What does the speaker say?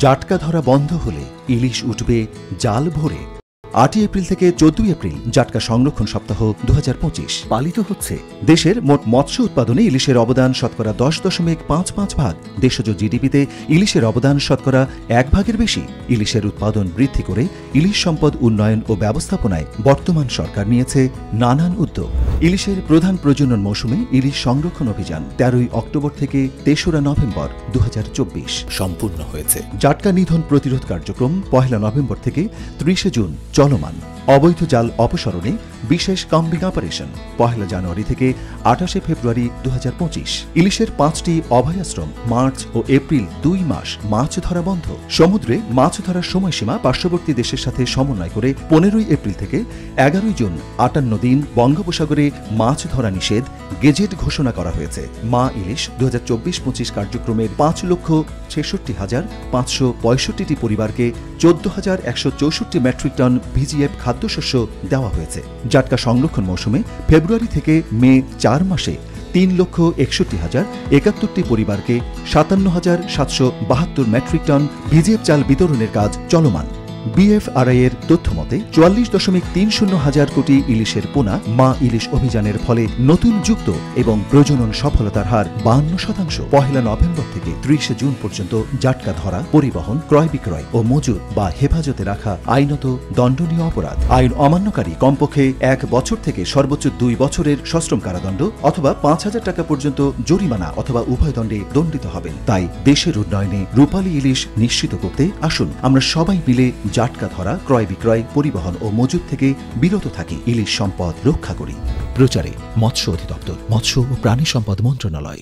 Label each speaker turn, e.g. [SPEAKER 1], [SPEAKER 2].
[SPEAKER 1] জাটকা ধরা বন্ধ হলে ইলিশ উঠবে জাল ভরে। ৮ এপ্রিল থেকে ১৪ এপ্রিল জাটকা সংরক্ষণ সপ্তাহ ২০২৫ পালিত হচ্ছে। দেশের মোট মৎস্য উৎপাদনে ইলিশের অবদান শতকরা ১০.৫৫ দেশজ জিডিপিতে ইলিশের অবদান শতকরা ১ বেশি। ইলিশের উৎপাদন বৃদ্ধি করে ইলিশ সম্পদ উন্নয়ন ও ব্যবস্থাপনায় বর্তমান সরকার নিয়েছে নানান উদ্যোগ। ইলিশের প্রধান প্রজনন মৌসুমে ইলিশ সংরক্ষণ অভিযান ১৩ অক্টোবর থেকে ৩রা নভেম্বর ২০২৪ সম্পূর্ণ হয়েছে। জাটকা নিধন প্রতিরোধ কার্যক্রম ১ নভেম্বর থেকে ৩০ জুন চলমান। অবৈধ জাল অপসারণে বিশেষ কম্বিং অপারেশন ১ জানুয়ারি থেকে ২৮ ফেব্রুয়ারি ২০২৫। ইলিশের ৫টি অভয়াশ্রম মার্চ ও এপ্রিল ২ মাস মাছ ধরা বন্ধ। সমুদ্রে মাছ ধরার সময়সীমা পার্শ্ববর্তী দেশের সাথে সমন্বয় করে ১৫ এপ্রিল থেকে ১১ জুন ৫৮ দিন বঙ্গোপসাগরে মাছ ধরা নিষেধ গেজেট ঘোষণা করা হয়েছে। মা ইলিশ ২০২৪-২৫ কার্যক্রমের ৫,৬৬,৫৬৫টি পরিবারকে ১৪,১৬৪ মেট্রিক টন ভিজিএফ খাদ্যশস্য দেওয়া হয়েছে। জাটকা সংরক্ষণ মৌসুমে ফেব্রুয়ারি থেকে মে ৪ মাসে ৩,৬১,০৭১টি পরিবারকে ৫৭,৭৭২ মেট্রিক টন ভিজিএফ চাল বিতরণের কাজ চলমান। বিএফআরআই এর তথ্য মতে ৪৪.৩০ কোটি ইলিশের পোনা মা ইলিশ অভিযানের ফলে নতুন যুক্ত এবং প্রজনন সফলতার হার ৫২%। ১ নভেম্বর থেকে ৩০ জুন পর্যন্ত জাটকা ধরা, পরিবহন, ক্রয় বিক্রয় ও মজুত বা হেফাজতে রাখা আইনত দণ্ডনীয় অপরাধ। আইন অমান্যকারী কমপক্ষে ১ বছর থেকে সর্বোচ্চ ২ বছরের সশ্রম কারাদণ্ড অথবা ৫,০০০ টাকা পর্যন্ত জরিমানা অথবা উভয় দণ্ডে দণ্ডিত হবেন। তাই দেশের উন্নয়নে রূপালী ইলিশ নিশ্চিত করতে আসুন আমরা সবাই মিলে জাটকা ধরা, ক্রয় বিক্রয়, পরিবহন ও মজুত থেকে বিরত থাকি, ইলিশ সম্পদ রক্ষা করি। প্রচারে মৎস্য অধিদপ্তর, মৎস্য ও প্রাণী সম্পদ মন্ত্রণালয়।